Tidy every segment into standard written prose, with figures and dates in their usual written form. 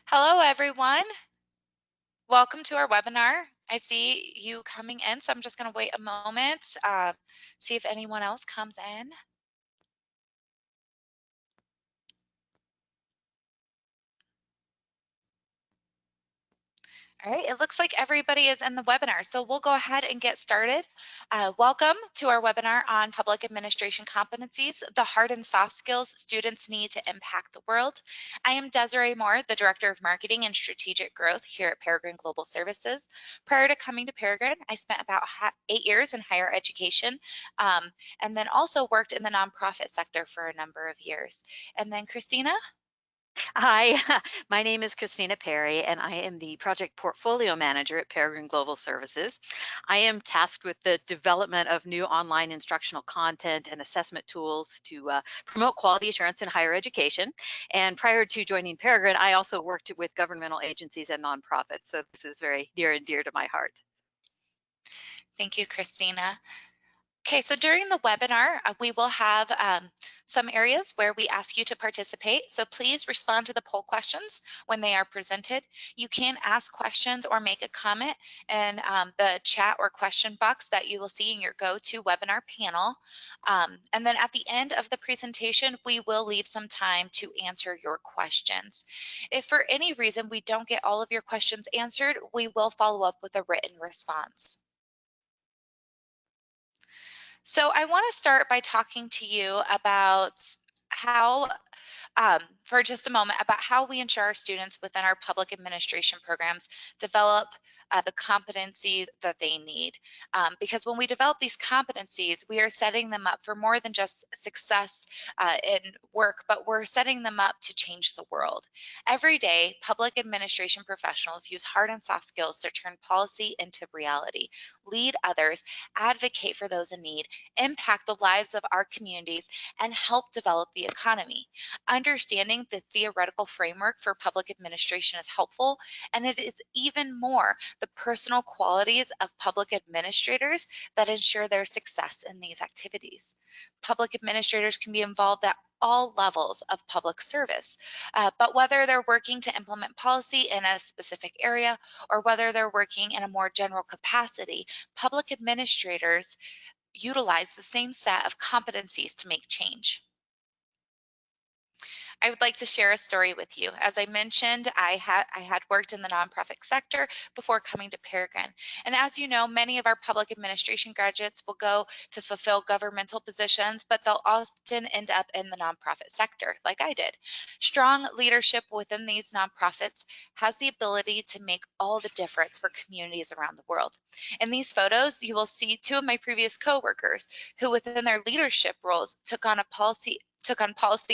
Hello, everyone. Welcome to our webinar. I see you coming in, so I'm just going to wait a moment, see if anyone else comes in. All right, it looks like everybody is in the webinar, so we'll go ahead and get started. Welcome to our webinar on public administration competencies, the hard and soft skills students need to impact the world. I am Desiree Moore, the Director of Marketing and Strategic Growth here at Peregrine Global Services. Prior to coming to Peregrine, I spent about 8 years in higher education and then also worked in the nonprofit sector for a number of years. And then Christina? Hi, my name is Christina Perry, and I am the Project Portfolio Manager at Peregrine Global Services. I am tasked with the development of new online instructional content and assessment tools to promote quality assurance in higher education. And prior to joining Peregrine, I also worked with governmental agencies and nonprofits, so this is very near and dear to my heart. Thank you, Christina. Okay, so during the webinar, we will have some areas where we ask you to participate. So please respond to the poll questions when they are presented. You can ask questions or make a comment in the chat or question box that you will see in your go-to webinar panel. And then at the end of the presentation, we will leave some time to answer your questions. If for any reason we don't get all of your questions answered, we will follow up with a written response. So I want to start by talking to you about how, for just a moment, about how we ensure our students within our public administration programs develop the competencies that they need. Because when we develop these competencies, we are setting them up for more than just success in work, but we're setting them up to change the world. Every day, public administration professionals use hard and soft skills to turn policy into reality, lead others, advocate for those in need, impact the lives of our communities, and help develop the economy. Understanding the theoretical framework for public administration is helpful, and it is even more the personal qualities of public administrators that ensure their success in these activities. Public administrators can be involved at all levels of public service, but whether they're working to implement policy in a specific area or whether they're working in a more general capacity, public administrators utilize the same set of competencies to make change. I would like to share a story with you. As I mentioned, I had worked in the nonprofit sector before coming to Peregrine. And as you know, many of our public administration graduates will go to fulfill governmental positions, but they'll often end up in the nonprofit sector, like I did. Strong leadership within these nonprofits has the ability to make all the difference for communities around the world. In these photos, you will see two of my previous coworkers who within their leadership roles took on policy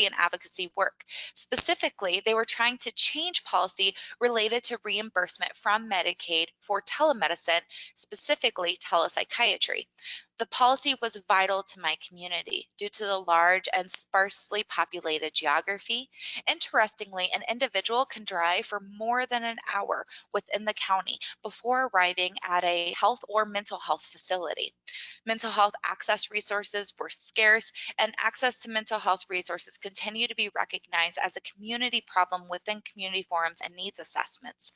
and advocacy work. Specifically, they were trying to change policy related to reimbursement from Medicaid for telemedicine, specifically telepsychiatry. The policy was vital to my community due to the large and sparsely populated geography. Interestingly, an individual can drive for more than an hour within the county before arriving at a health or mental health facility. Mental health access resources were scarce, and access to mental health resources continue to be recognized as a community problem within community forums and needs assessments.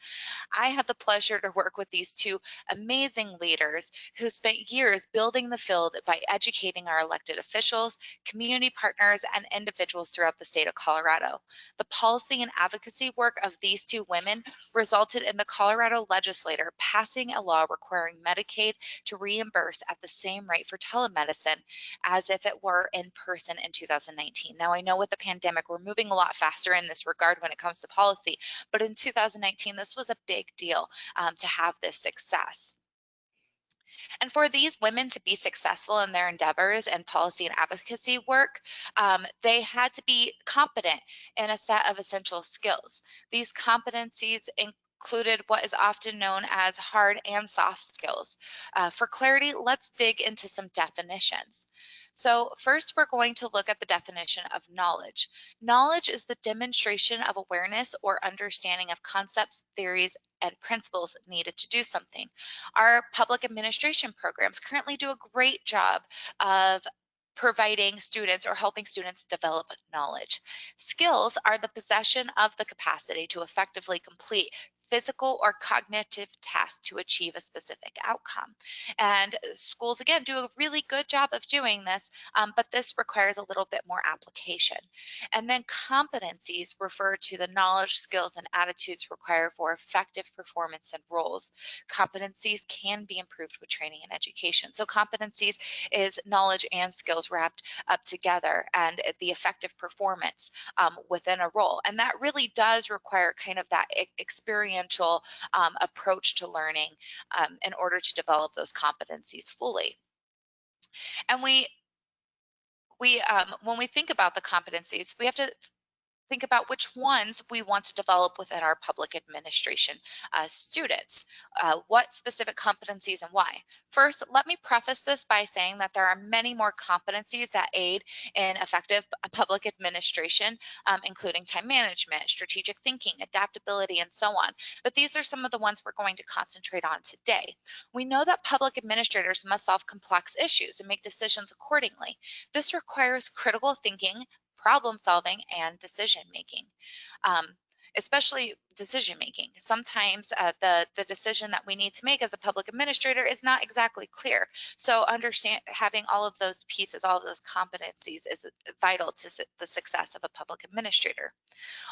I had the pleasure to work with these two amazing leaders who spent years building the field by educating our elected officials, community partners, and individuals throughout the state of Colorado. The policy and advocacy work of these two women resulted in the Colorado legislature passing a law requiring Medicaid to reimburse at the same rate for telemedicine as if it were in person in 2019. Now, I know with the pandemic, we're moving a lot faster in this regard when it comes to policy, but in 2019, this was a big deal to have this success. And for these women to be successful in their endeavors and policy and advocacy work, they had to be competent in a set of essential skills. These competencies included what is often known as hard and soft skills. For clarity, let's dig into some definitions. So first, we're going to look at the definition of knowledge. Knowledge is the demonstration of awareness or understanding of concepts, theories, and principles needed to do something. Our public administration programs currently do a great job of providing students or helping students develop knowledge. Skills are the possession of the capacity to effectively complete physical or cognitive tasks to achieve a specific outcome. And schools, again, do a really good job of doing this, but this requires a little bit more application. And then competencies refer to the knowledge, skills, and attitudes required for effective performance in roles. Competencies can be improved with training and education. So competencies is knowledge and skills wrapped up together, and the effective performance within a role. And that really does require kind of that experiential approach to learning in order to develop those competencies fully. And when we think about the competencies, we have to think about which ones we want to develop within our public administration students. What specific competencies and why? First, let me preface this by saying that there are many more competencies that aid in effective public administration, including time management, strategic thinking, adaptability, and so on. But these are some of the ones we're going to concentrate on today. We know that public administrators must solve complex issues and make decisions accordingly. This requires critical thinking, problem solving, and decision making. Um, Especially decision making. Sometimes the decision that we need to make as a public administrator is not exactly clear. So understand having all of those pieces, all of those competencies is vital to the success of a public administrator.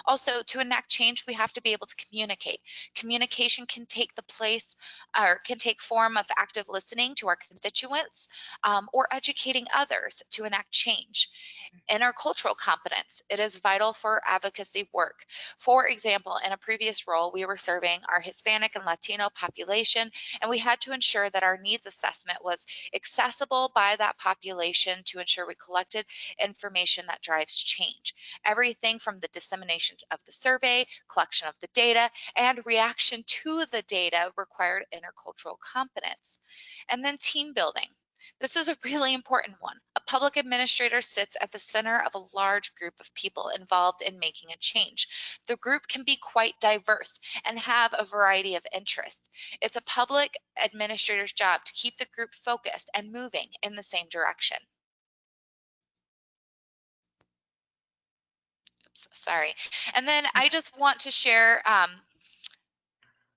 Also, to enact change, we have to be able to communicate. Communication can take the place or can take form of active listening to our constituents, or educating others to enact change. Intercultural competence. It is vital for advocacy work. For example, in a previous role, we were serving our Hispanic and Latino population, and we had to ensure that our needs assessment was accessible by that population to ensure we collected information that drives change. Everything from the dissemination of the survey, collection of the data, and reaction to the data required intercultural competence. And then team building. This is a really important one. A public administrator sits at the center of a large group of people involved in making a change. The group can be quite diverse and have a variety of interests. It's a public administrator's job to keep the group focused and moving in the same direction. Oops, sorry. And then I just want to share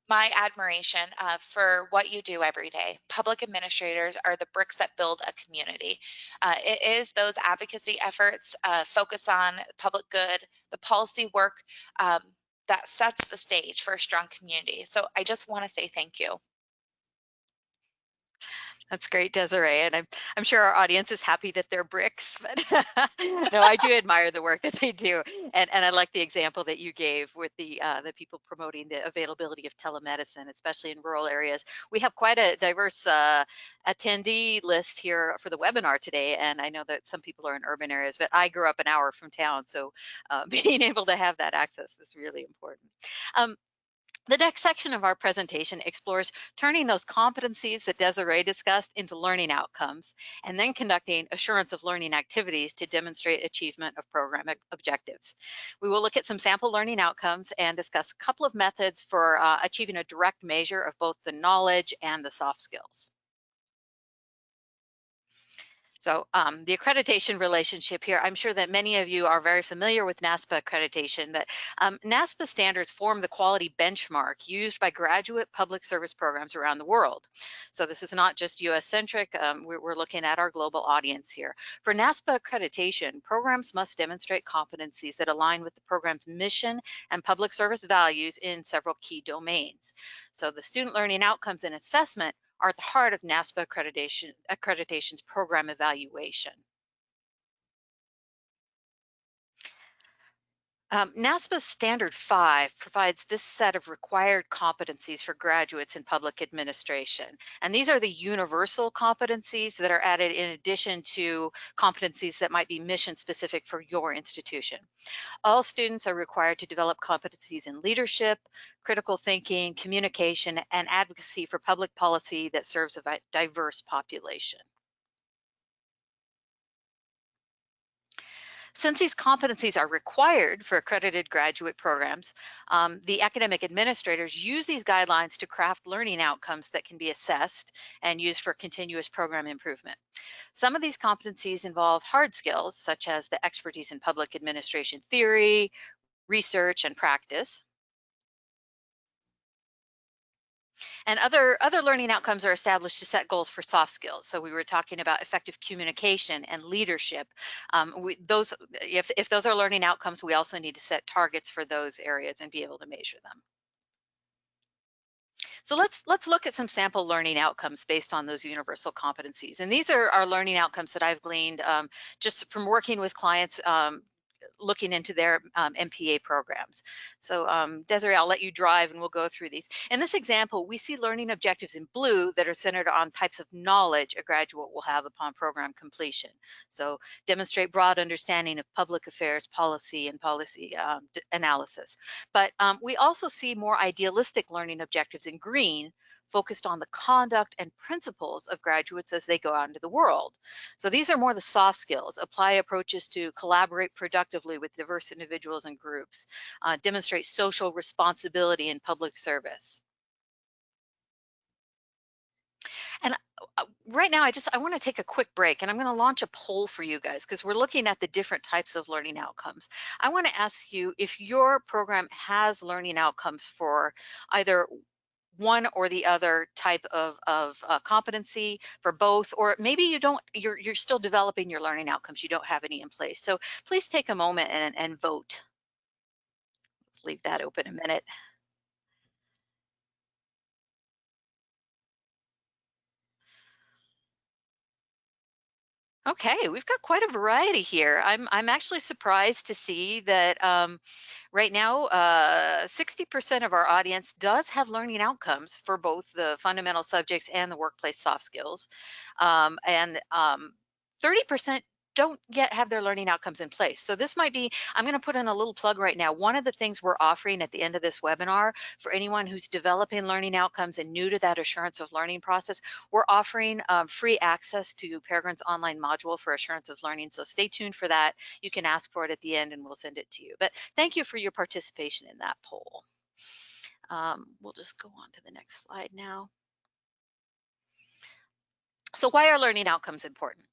my admiration for what you do every day. Public administrators are the bricks that build a community. It is those advocacy efforts, focus on public good, the policy work um, that sets the stage for a strong community. So I just want to say thank you. That's great, Desiree, and I'm sure our audience is happy that they're bricks, but no, I do admire the work that they do, and I like the example that you gave with the people promoting the availability of telemedicine, especially in rural areas. We have quite a diverse attendee list here for the webinar today, and I know that some people are in urban areas, but I grew up an hour from town, so being able to have that access is really important. The next section of our presentation explores turning those competencies that Desiree discussed into learning outcomes, and then conducting assurance of learning activities to demonstrate achievement of program objectives. We will look at some sample learning outcomes and discuss a couple of methods for achieving a direct measure of both the knowledge and the soft skills. So the accreditation relationship here, I'm sure that many of you are very familiar with NASPA accreditation, but NASPA standards form the quality benchmark used by graduate public service programs around the world. So this is not just US-centric, we're looking at our global audience here. For NASPA accreditation, programs must demonstrate competencies that align with the program's mission and public service values in several key domains. So the student learning outcomes and assessment are at the heart of NASPA accreditation's program evaluation. NASPA's Standard 5 provides this set of required competencies for graduates in public administration. And these are the universal competencies that are added in addition to competencies that might be mission specific for your institution. All students are required to develop competencies in leadership, critical thinking, communication, and advocacy for public policy that serves a diverse population. Since these competencies are required for accredited graduate programs, the academic administrators use these guidelines to craft learning outcomes that can be assessed and used for continuous program improvement. Some of these competencies involve hard skills, such as the expertise in public administration theory, research, and practice. And other learning outcomes are established to set goals for soft skills. So we were talking about effective communication and leadership. Those, if those are learning outcomes, we also need to set targets for those areas and be able to measure them. So let's look at some sample learning outcomes based on those universal competencies. And these are our learning outcomes that I've gleaned just from working with clients looking into their MPA programs. So Desiree, I'll let you drive and we'll go through these. In this example, we see learning objectives in blue that are centered on types of knowledge a graduate will have upon program completion. So demonstrate broad understanding of public affairs policy and policy analysis. But we also see more idealistic learning objectives in green, focused on the conduct and principles of graduates as they go out into the world. So these are more the soft skills: apply approaches to collaborate productively with diverse individuals and groups, demonstrate social responsibility in public service. And right now, I want to take a quick break, and I'm going to launch a poll for you guys because we're looking at the different types of learning outcomes. I want to ask you if your program has learning outcomes for either one or the other type of competency, for both, or maybe you don't, you're still developing your learning outcomes, you don't have any in place. So please take a moment and vote. Let's leave that open a minute. Okay, we've got quite a variety here. I'm actually surprised to see that right now 60% of our audience does have learning outcomes for both the fundamental subjects and the workplace soft skills, and 30% don't yet have their learning outcomes in place. So this might be, I'm going to put in a little plug right now. One of the things we're offering at the end of this webinar for anyone who's developing learning outcomes and new to that assurance of learning process, we're offering free access to Peregrine's online module for assurance of learning. So stay tuned for that. You can ask for it at the end and we'll send it to you. But thank you for your participation in that poll. We'll just go on to the next slide now. So why are learning outcomes important?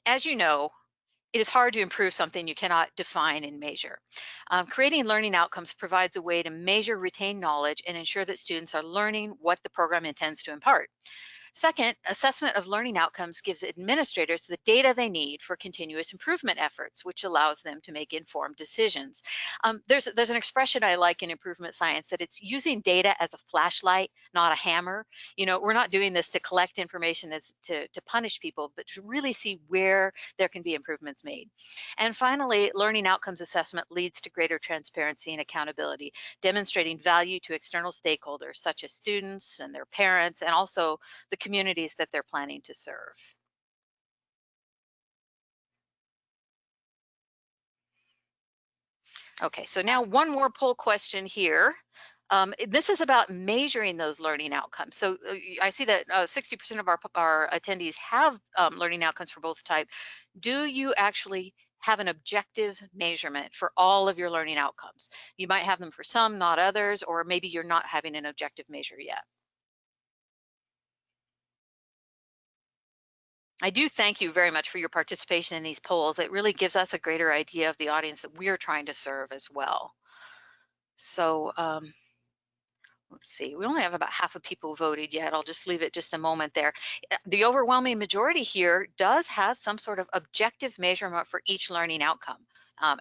As you know, it is hard to improve something you cannot define and measure. Creating learning outcomes provides a way to measure retained knowledge and ensure that students are learning what the program intends to impart. Second, assessment of learning outcomes gives administrators the data they need for continuous improvement efforts, which allows them to make informed decisions. There's an expression I like in improvement science that it's using data as a flashlight, not a hammer. You know, we're not doing this to collect information as to punish people, but to really see where there can be improvements made. And finally, learning outcomes assessment leads to greater transparency and accountability, demonstrating value to external stakeholders such as students and their parents, and also the communities that they're planning to serve. Okay, so now one more poll question here. This is about measuring those learning outcomes. So I see that 60% of our attendees have learning outcomes for both type. Do you actually have an objective measurement for all of your learning outcomes? You might have them for some, not others, or maybe you're not having an objective measure yet. I do thank you very much for your participation in these polls. It really gives us a greater idea of the audience that we're trying to serve as well. So let's see, we only have about half of people voted yet. I'll just leave it just a moment there. The overwhelming majority here does have some sort of objective measurement for each learning outcome.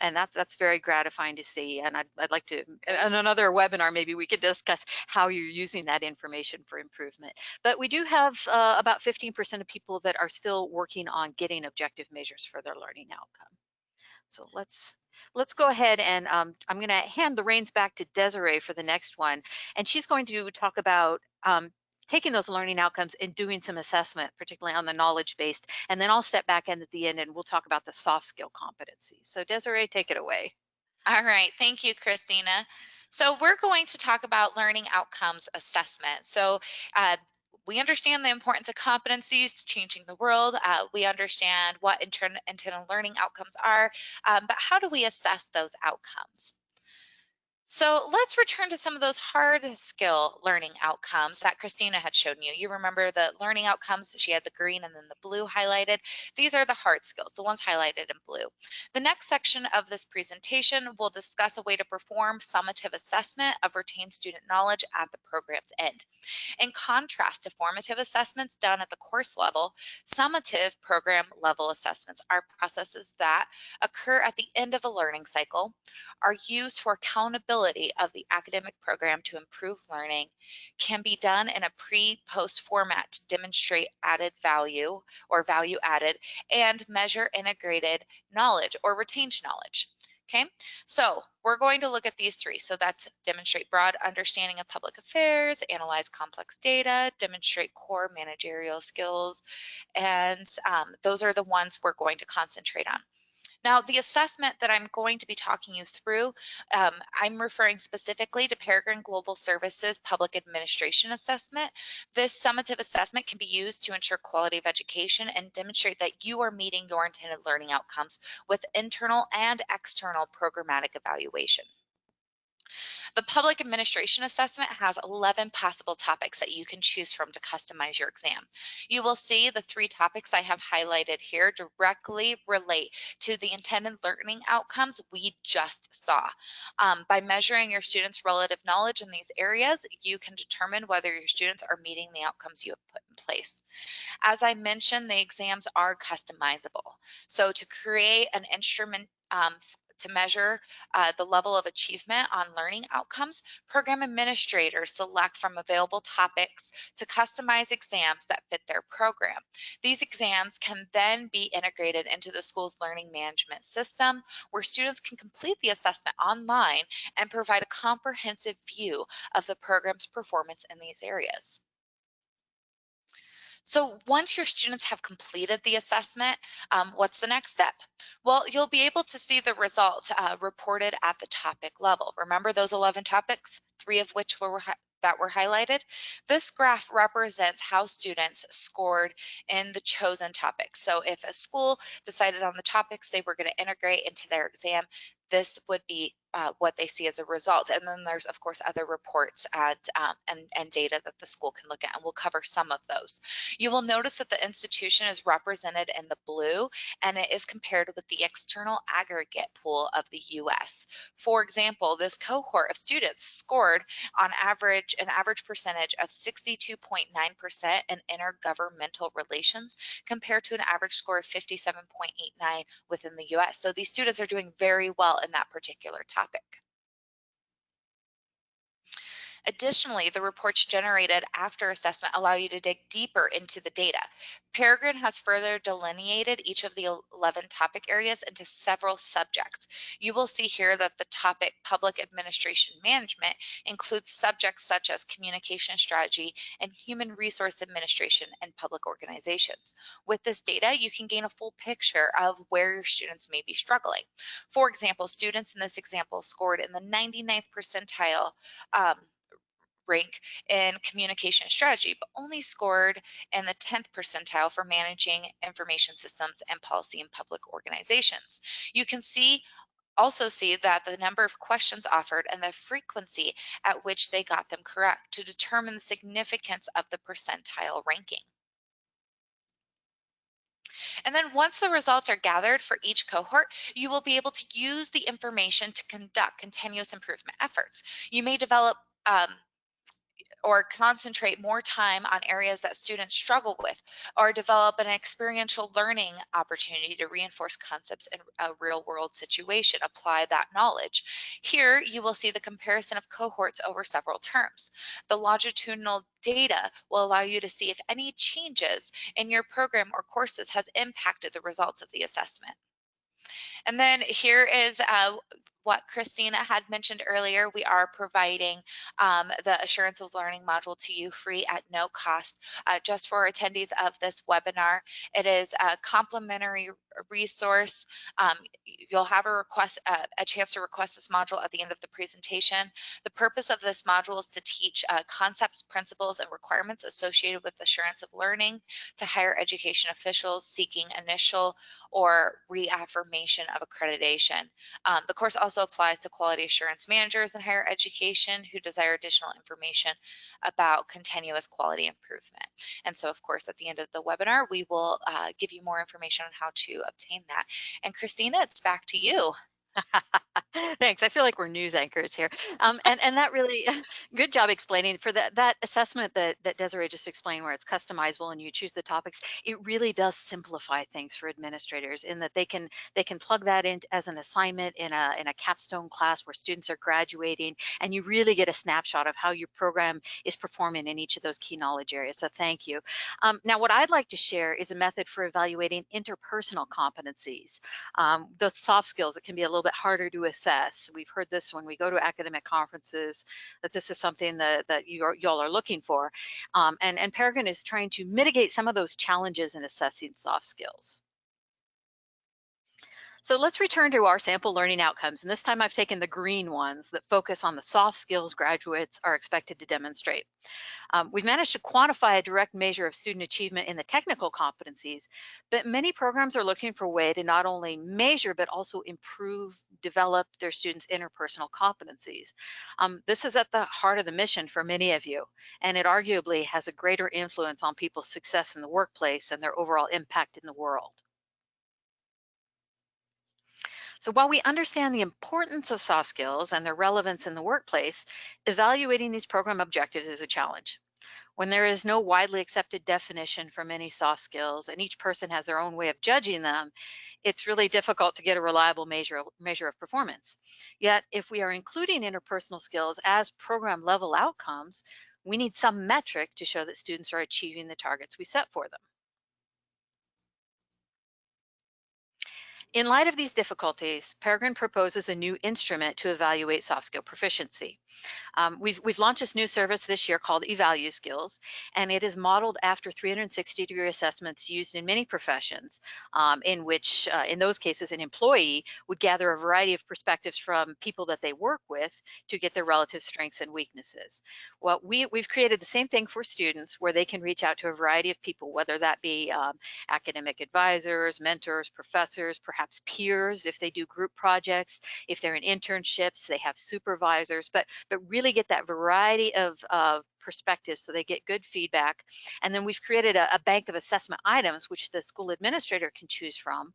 And that's very gratifying to see. And I'd like to, in another webinar, maybe we could discuss how you're using that information for improvement. But we do have about 15% of people that are still working on getting objective measures for their learning outcome. So let's go ahead and I'm going to hand the reins back to Desiree for the next one. And she's going to talk about taking those learning outcomes and doing some assessment, particularly on the knowledge-based. And then I'll step back in at the end and we'll talk about the soft skill competencies. So Desiree, take it away. All right, thank you, Christina. So we're going to talk about learning outcomes assessment. So we understand the importance of competencies to changing the world. We understand what internal learning outcomes are, but how do we assess those outcomes? So let's return to some of those hard skill learning outcomes that Christina had shown you. You remember the learning outcomes, she had the green and then the blue highlighted. These are the hard skills, the ones highlighted in blue. The next section of this presentation will discuss a way to perform summative assessment of retained student knowledge at the program's end. In contrast to formative assessments done at the course level, summative program level assessments are processes that occur at the end of a learning cycle, are used for accountability of the academic program to improve learning, can be done in a pre-post format to demonstrate added value or value added, and measure integrated knowledge or retained knowledge. Okay, so we're going to look at these three. So that's demonstrate broad understanding of public affairs, analyze complex data, demonstrate core managerial skills, and those are the ones we're going to concentrate on. Now, the assessment that I'm going to be talking you through, I'm referring specifically to Peregrine Global Services Public Administration Assessment. This summative assessment can be used to ensure quality of education and demonstrate that you are meeting your intended learning outcomes with internal and external programmatic evaluation. The public administration assessment has 11 possible topics that you can choose from to customize your exam. You will see the 3 topics I have highlighted here directly relate to the intended learning outcomes we just saw. By measuring your students' relative knowledge in these areas, you can determine whether your students are meeting the outcomes you have put in place. As I mentioned, the exams are customizable. So to create an instrument to measure the level of achievement on learning outcomes, program administrators select from available topics to customize exams that fit their program. These exams can then be integrated into the school's learning management system, where students can complete the assessment online and provide a comprehensive view of the program's performance in these areas. So once your students have completed the assessment, what's the next step? Well, you'll be able to see the result reported at the topic level. Remember those 11 topics, 3 of which that were highlighted? This graph represents how students scored in the chosen topics. So if a school decided on the topics they were going to integrate into their exam, this would be what they see as a result. And then there's, of course, other reports and data that the school can look at, and we'll cover some of those. You will notice that the institution is represented in the blue, and it is compared with the external aggregate pool of the US. For example, this cohort of students scored on average an average percentage of 62.9% in intergovernmental relations compared to an average score of 57.89 within the US. So these students are doing very well in that particular topic. Additionally, the reports generated after assessment allow you to dig deeper into the data. Peregrine has further delineated each of the 11 topic areas into several subjects. You will see here that the topic public administration management includes subjects such as communication strategy and human resource administration and public organizations. With this data, you can gain a full picture of where your students may be struggling. For example, students in this example scored in the 99th percentile rank in communication strategy, but only scored in the 10th percentile for managing information systems and policy in public organizations. You can also see that the number of questions offered and the frequency at which they got them correct to determine the significance of the percentile ranking. And then once the results are gathered for each cohort, you will be able to use the information to conduct continuous improvement efforts. You may develop or concentrate more time on areas that students struggle with, or develop an experiential learning opportunity to reinforce concepts in a real world situation, apply that knowledge. Here you will see the comparison of cohorts over several terms. The longitudinal data will allow you to see if any changes in your program or courses has impacted the results of the assessment. And then here is what Christina had mentioned earlier, we are providing the Assurance of Learning module to you free at no cost, just for attendees of this webinar. It is a complimentary resource. You'll have a chance to request this module at the end of the presentation. The purpose of this module is to teach concepts, principles, and requirements associated with assurance of learning to higher education officials seeking initial or reaffirmation of accreditation. The course also applies to quality assurance managers in higher education who desire additional information about continuous quality improvement. And so, of course, at the end of the webinar, we will give you more information on how to obtain that. And Christina, it's back to you. Thanks. I feel like we're news anchors here. And that really, good job explaining for that assessment that Desiree just explained, where it's customizable and you choose the topics. It really does simplify things for administrators in that they can plug that in as an assignment in a capstone class where students are graduating, and you really get a snapshot of how your program is performing in each of those key knowledge areas. So thank you. Now, what I'd like to share is a method for evaluating interpersonal competencies. Those soft skills that can be a little bit harder to assess. We've heard this when we go to academic conferences, that this is something that y'all are looking for. And Peregrine is trying to mitigate some of those challenges in assessing soft skills. So let's return to our sample learning outcomes. And this time I've taken the green ones that focus on the soft skills graduates are expected to demonstrate. We've managed to quantify a direct measure of student achievement in the technical competencies, but many programs are looking for a way to not only measure, but also improve, develop their students' interpersonal competencies. This is at the heart of the mission for many of you, and it arguably has a greater influence on people's success in the workplace and their overall impact in the world. So while we understand the importance of soft skills and their relevance in the workplace, evaluating these program objectives is a challenge. When there is no widely accepted definition for many soft skills and each person has their own way of judging them, it's really difficult to get a reliable measure of performance. Yet, if we are including interpersonal skills as program level outcomes, we need some metric to show that students are achieving the targets we set for them. In light of these difficulties, Peregrine proposes a new instrument to evaluate soft skill proficiency. We've launched this new service this year called eValue Skills, and it is modeled after 360-degree assessments used in many professions, in which, in those cases, an employee would gather a variety of perspectives from people that they work with to get their relative strengths and weaknesses. Well, we've created the same thing for students, where they can reach out to a variety of people, whether that be academic advisors, mentors, professors, perhaps peers if they do group projects, if they're in internships, they have supervisors, but really get that variety of perspectives so they get good feedback. And then we've created a bank of assessment items which the school administrator can choose from,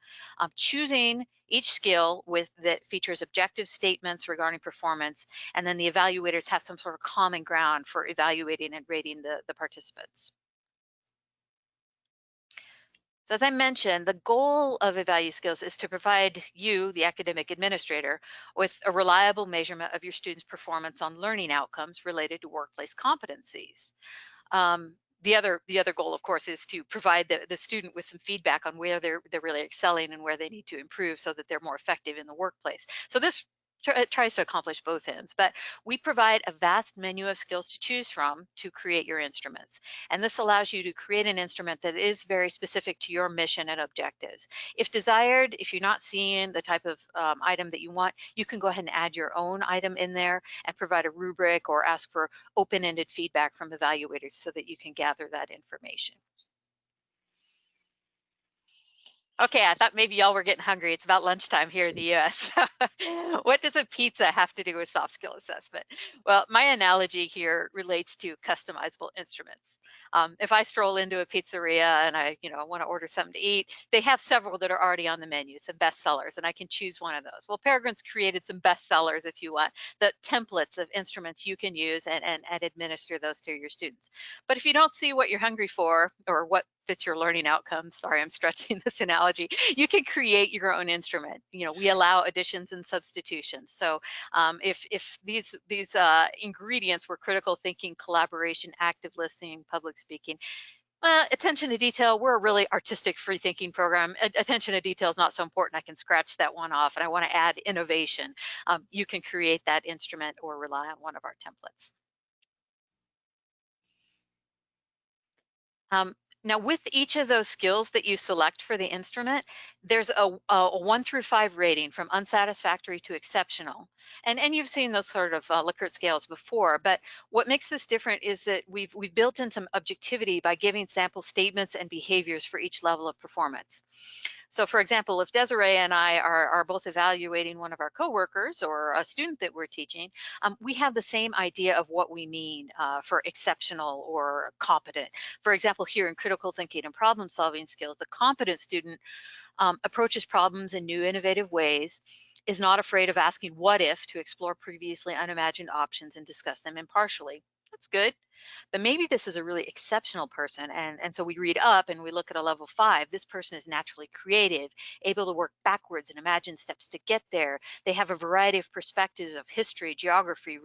choosing each skill that features objective statements regarding performance, and then the evaluators have some sort of common ground for evaluating and rating the participants. So as I mentioned, the goal of eValue Skills is to provide you, the academic administrator, with a reliable measurement of your students' performance on learning outcomes related to workplace competencies. The other goal, of course, is to provide the student with some feedback on where they're really excelling and where they need to improve so that they're more effective in the workplace. So this tries to accomplish both ends, but we provide a vast menu of skills to choose from to create your instruments. And this allows you to create an instrument that is very specific to your mission and objectives. If desired, if you're not seeing the type of item that you want, you can go ahead and add your own item in there and provide a rubric or ask for open-ended feedback from evaluators so that you can gather that information. Okay, I thought maybe y'all were getting hungry. It's about lunchtime here in the US. What does a pizza have to do with soft skill assessment? Well, my analogy here relates to customizable instruments. If I stroll into a pizzeria and I want to order something to eat, they have several that are already on the menu, some bestsellers, and I can choose one of those. Well, Peregrine's created some bestsellers, if you want, the templates of instruments you can use and administer those to your students. But if you don't see what you're hungry for or what fits your learning outcomes, sorry, I'm stretching this analogy, you can create your own instrument. We allow additions and substitutions. So if these ingredients were critical thinking, collaboration, active listening, public speaking, Attention to detail, we're a really artistic free thinking program. Attention to detail is not so important. I can scratch that one off, and I want to add innovation. You can create that instrument or rely on one of our templates. Um, Now, with each of those skills that you select for the instrument, there's a 1 through 5 rating from unsatisfactory to exceptional. And you've seen those sort of Likert scales before, but what makes this different is that we've built in some objectivity by giving sample statements and behaviors for each level of performance. So for example, if Desiree and I are both evaluating one of our coworkers or a student that we're teaching, we have the same idea of what we mean for exceptional or competent. For example, here in critical thinking and problem solving skills, the competent student approaches problems in new innovative ways, is not afraid of asking what if to explore previously unimagined options and discuss them impartially. That's good. But maybe this is a really exceptional person. And so we read up and we look at a level 5. This person is naturally creative, able to work backwards and imagine steps to get there. They have a variety of perspectives of history, geography,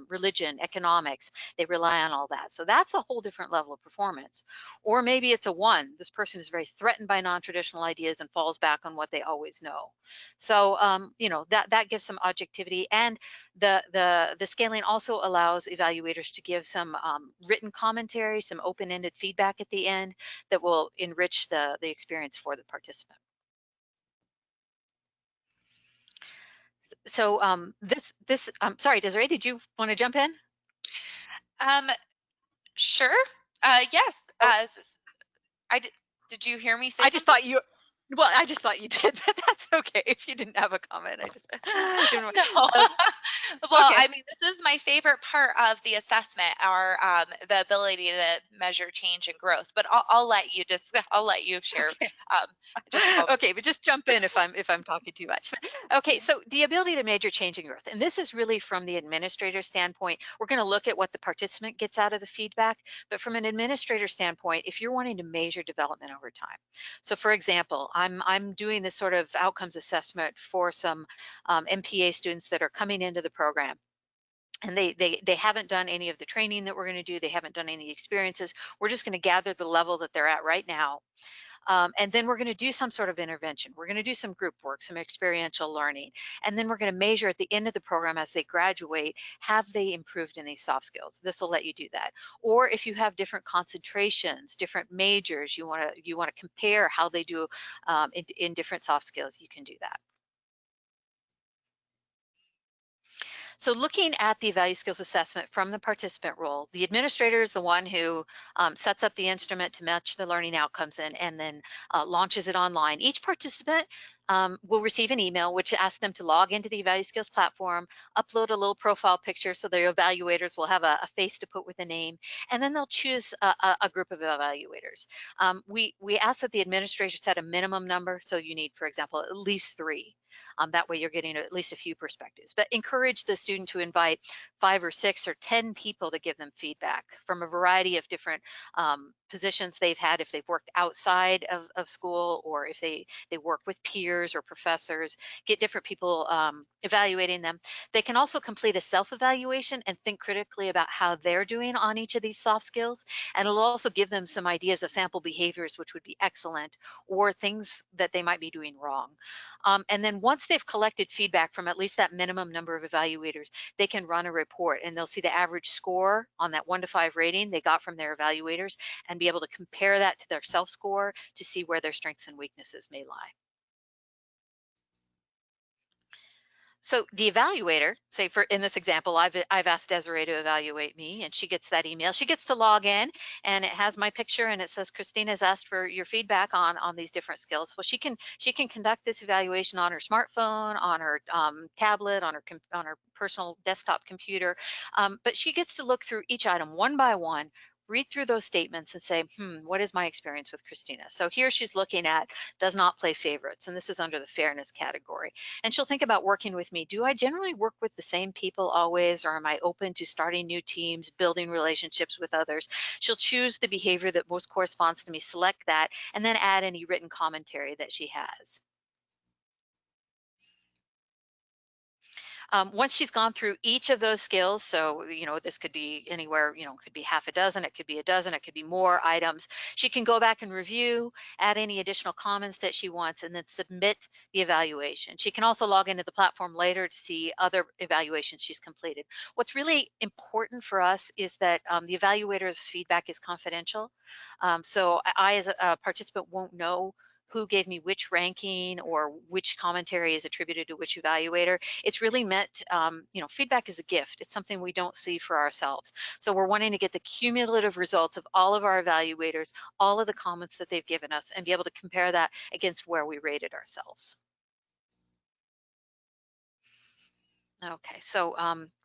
religion, economics. They rely on all that. So that's a whole different level of performance. Or maybe it's a 1. This person is very threatened by non-traditional ideas and falls back on what they always know. So, that gives some objectivity, and the scaling also allows evaluators to give some written commentary, some open-ended feedback at the end that will enrich the experience for the participant. So sorry, Desiree, did you want to jump in? Um, sure. Yes. Oh, I did you hear me say I just something? thought you. Well, I just thought you did, but that's okay if you didn't have a comment. I just didn't. No. Uh, Well, okay. I mean, this is my favorite part of the assessment, our the ability to measure change and growth. But I'll let you just I'll let you share Okay. um, just a moment. Okay, but just jump in if I'm talking too much. Okay, so the ability to measure change and growth, and this is really from the administrator standpoint. We're going to look at what the participant gets out of the feedback, but from an administrator standpoint, if you're wanting to measure development over time. So, for example, I'm doing this sort of outcomes assessment for some MPA students that are coming into the program. And they haven't done any of the training that we're going to do. They haven't done any experiences. We're just going to gather the level that they're at right now, and then we're going to do some sort of intervention. We're going to do some group work, some experiential learning. And then we're going to measure at the end of the program as they graduate, have they improved in these soft skills? This will let you do that. Or if you have different concentrations, different majors, you want to compare how they do in different soft skills, you can do that. So looking at the value skills assessment from the participant role, the administrator is the one who sets up the instrument to match the learning outcomes and then launches it online. Each participant will receive an email which asks them to log into the value skills platform, upload a little profile picture so their evaluators will have a face to put with a name, and then they'll choose a group of evaluators. We ask that the administrator set a minimum number, so you need, for example, at least 3. That way you're getting at least a few perspectives, but encourage the student to invite 5 or 6 or 10 people to give them feedback from a variety of different positions they've had, if they've worked outside of school, or if they work with peers or professors. Get different people evaluating them. They can also complete a self-evaluation and think critically about how they're doing on each of these soft skills, and it'll also give them some ideas of sample behaviors which would be excellent, or things that they might be doing wrong. And then once they've collected feedback from at least that minimum number of evaluators, they can run a report and they'll see the average score on that 1 to 5 rating they got from their evaluators, and be able to compare that to their self score to see where their strengths and weaknesses may lie. So the evaluator, say for in this example, I've asked Desiree to evaluate me, and she gets that email. She gets to log in, and it has my picture, and it says Christina has asked for your feedback on these different skills. Well, she can conduct this evaluation on her smartphone, on her tablet, on her personal desktop computer, but she gets to look through each item one by one. Read through those statements and say, what is my experience with Christina? So here she's looking at does not play favorites, and this is under the fairness category. And she'll think about working with me. Do I generally work with the same people always, or am I open to starting new teams, building relationships with others? She'll choose the behavior that most corresponds to me, select that, and then add any written commentary that she has. Once she's gone through each of those skills, so this could be anywhere, it could be half a dozen, it could be a dozen, it could be more items. She can go back and review, add any additional comments that she wants, and then submit the evaluation. She can also log into the platform later to see other evaluations she's completed. What's really important for us is that the evaluator's feedback is confidential. So I, as a participant, won't know who gave me which ranking or which commentary is attributed to which evaluator. It's really meant, feedback is a gift. It's something we don't see for ourselves. So we're wanting to get the cumulative results of all of our evaluators, all of the comments that they've given us, and be able to compare that against where we rated ourselves. Okay, so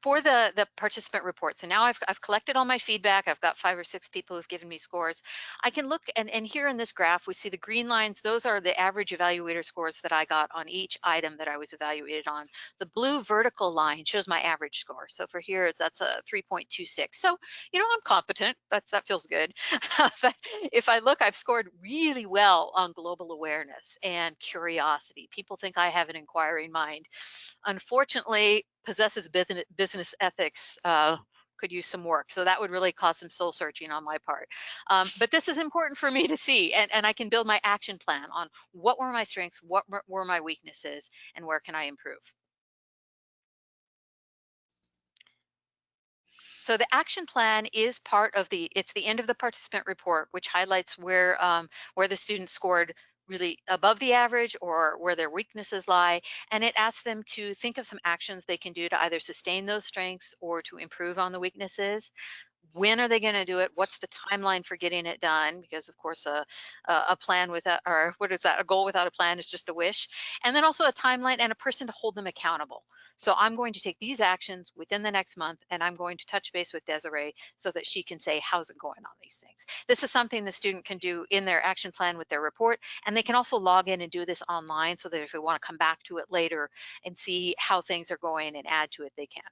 for the participant reports, and now I've collected all my feedback. I've got 5 or 6 people who've given me scores. I can look, and here in this graph, we see the green lines. Those are the average evaluator scores that I got on each item that I was evaluated on. The blue vertical line shows my average score. So for here, that's a 3.26. So, I'm competent. That feels good. But if I look, I've scored really well on global awareness and curiosity. People think I have an inquiring mind. Unfortunately, possesses business ethics could use some work. So that would really cause some soul searching on my part. But this is important for me to see, and I can build my action plan on what were my strengths, what were my weaknesses, and where can I improve. So the action plan is part of it's the end of the participant report, which highlights where the student scored really above the average or where their weaknesses lie. And it asks them to think of some actions they can do to either sustain those strengths or to improve on the weaknesses. When are they going to do it? What's the timeline for getting it done? Because of course, a plan without, or what is that? A goal without a plan is just a wish. And then also a timeline and a person to hold them accountable. So I'm going to take these actions within the next month, and I'm going to touch base with Desiree so that she can say, how's it going on these things? This is something the student can do in their action plan with their report, and they can also log in and do this online so that if they want to come back to it later and see how things are going and add to it, they can.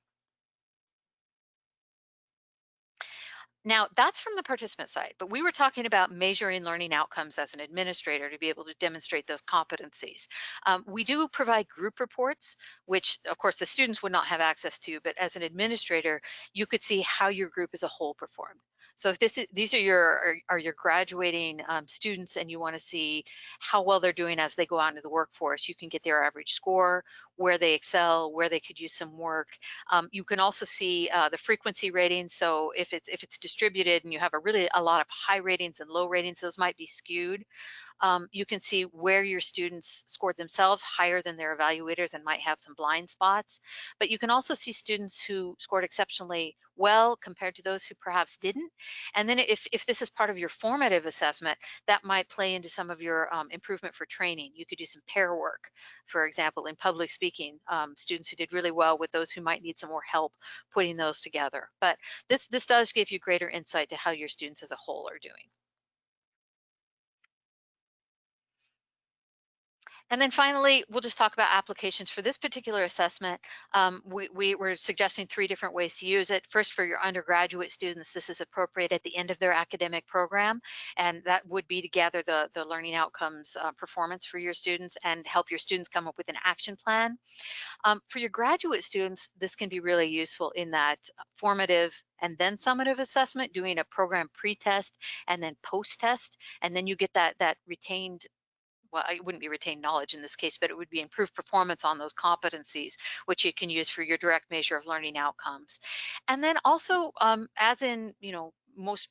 Now, that's from the participant side, but we were talking about measuring learning outcomes as an administrator to be able to demonstrate those competencies. We do provide group reports, which of course the students would not have access to, but as an administrator, you could see how your group as a whole performed. So if these are your graduating students and you want to see how well they're doing as they go out into the workforce, you can get their average score, where they excel, where they could use some work. You can also see the frequency ratings. So if it's distributed and you have a lot of high ratings and low ratings, those might be skewed. You can see where your students scored themselves higher than their evaluators and might have some blind spots. But you can also see students who scored exceptionally well compared to those who perhaps didn't. And then if this is part of your formative assessment, that might play into some of your improvement for training. You could do some pair work, for example, in public speaking, students who did really well with those who might need some more help putting those together. But this does give you greater insight to how your students as a whole are doing. And then finally, we'll just talk about applications for this particular assessment. We were suggesting 3 different ways to use it. First, for your undergraduate students, this is appropriate at the end of their academic program, and that would be to gather the learning outcomes performance for your students and help your students come up with an action plan. For your graduate students, this can be really useful in that formative and then summative assessment, doing a program pre-test and then post-test, and then you get that retained, well, it wouldn't be retained knowledge in this case, but it would be improved performance on those competencies, which you can use for your direct measure of learning outcomes. And then also, as in, most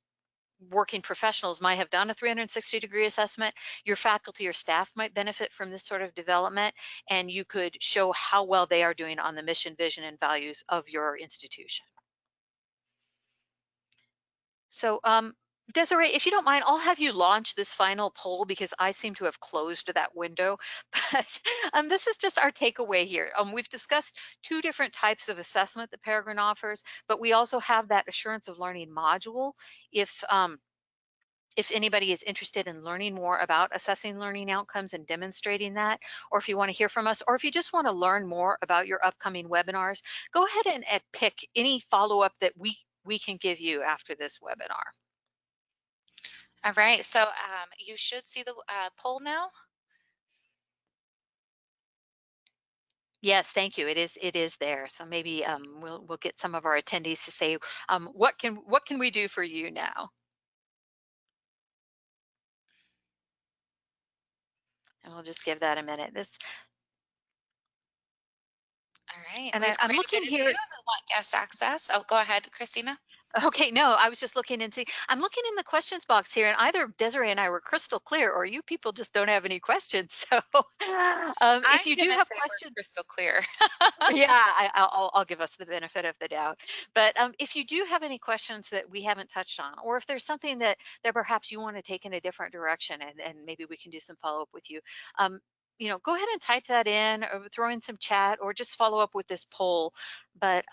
working professionals might have done a 360-degree assessment, your faculty or staff might benefit from this sort of development, and you could show how well they are doing on the mission, vision, and values of your institution. So, Desiree, if you don't mind, I'll have you launch this final poll because I seem to have closed that window. But this is just our takeaway here. We've discussed 2 different types of assessment that Peregrine offers, but we also have that assurance of learning module. If anybody is interested in learning more about assessing learning outcomes and demonstrating that, or if you want to hear from us, or if you just want to learn more about your upcoming webinars, go ahead and pick any follow-up that we can give you after this webinar. All right, so you should see the poll now. Yes, thank you. It is there. So maybe we'll get some of our attendees to say, what can we do for you now? And we'll just give that a minute. This All right. and We have I'm quite a looking bit of you here. who want guest access. Oh, go ahead, Christina. Okay, no, I was just looking and see. I'm looking in the questions box here, and either Desiree and I were crystal clear, or you people just don't have any questions. So, if I'm you do gonna have say we're questions, crystal clear. yeah, I'll give us the benefit of the doubt. But if you do have any questions that we haven't touched on, or if there's something that perhaps you want to take in a different direction, and maybe we can do some follow up with you, um, go ahead and type that in, or throw in some chat, or just follow up with this poll. But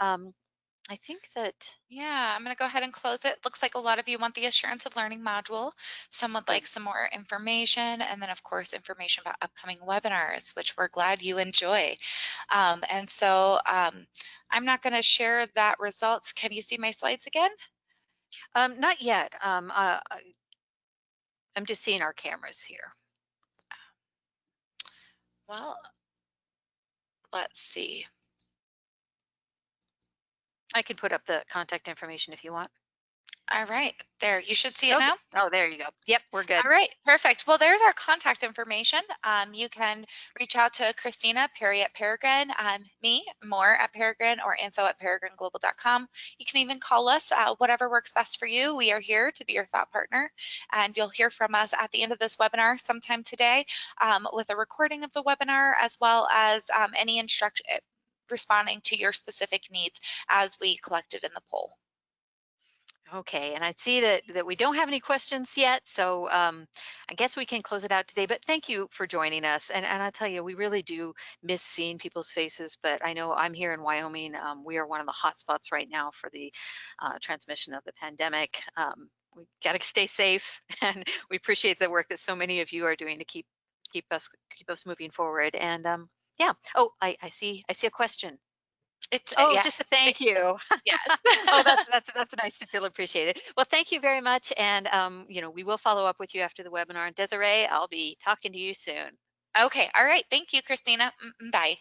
I think that Yeah, I'm going to go ahead and close it. Looks like a lot of you want the assurance of learning module. Some would good. like some more information, and then, of course, information about upcoming webinars, which we're glad you enjoy. I'm not going to share that results. Can you see my slides again? Not yet. I'm just seeing our cameras here. Well, let's see. I can put up the contact information if you want. All right, there. You should see it Okay. now. Oh, there you go. Yep, we're good. All right, perfect. Well, there's our contact information. You can reach out to Christina Perry at Peregrine, me, more at Peregrine, or info@peregrineglobal.com. You can even call us, whatever works best for you. We are here to be your thought partner, and you'll hear from us at the end of this webinar sometime today with a recording of the webinar, as well as any instruction responding to your specific needs as we collected in the poll. Okay, and I see that we don't have any questions yet, so I guess we can close it out today. But thank you for joining us, and I tell you, we really do miss seeing people's faces. But I know I'm here in Wyoming. We are one of the hot spots right now for the transmission of the pandemic. We got to stay safe, and we appreciate the work that so many of you are doing to keep us moving forward. And yeah. Oh, I see a question. It's Oh, yes, just a thank you. yes. Oh, that's nice to feel appreciated. Well, thank you very much, and we will follow up with you after the webinar. And Desiree, I'll be talking to you soon. Okay. All right. Thank you, Christina. Bye.